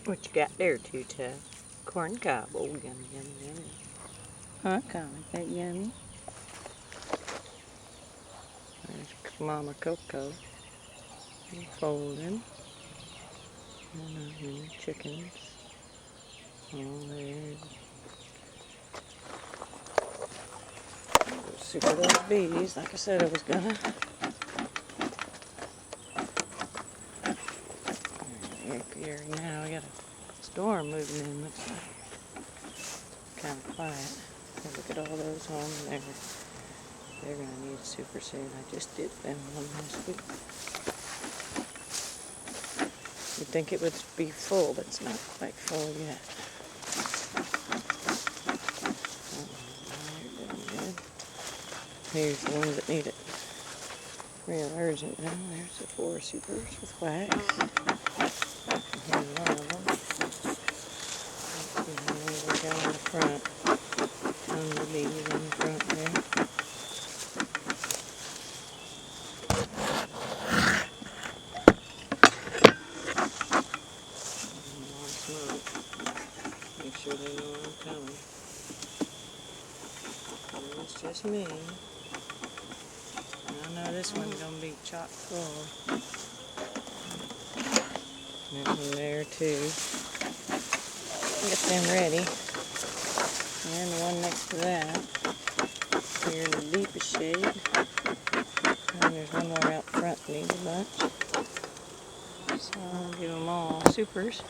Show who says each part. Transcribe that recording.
Speaker 1: What you got there, Tuta? Corn cob. Oh, yummy, yummy, yummy. Huh, Comet? That yummy? There's Mama Coco. Folding. And not many chickens. Oh, there. Super those bees, like I said I was gonna. Here now, we got a storm moving in, looks like. Kind of quiet. Look at all those homes there. They're gonna need super soon. I just did them one last week. You'd think it would be full, but it's not quite full yet. Here's the ones that need it real urgent now. There's the 4 supers with wax. Here's one of them. And they're down in the front. Tons of bees in the front there. More smoke. Make sure they know I'm coming. It's just me. I know this one's going to be chock full. That one there too. Get them ready. And the one next to that. Here in the deepest shade. And there's one more out front that needs a bunch. So I'll give them all supers.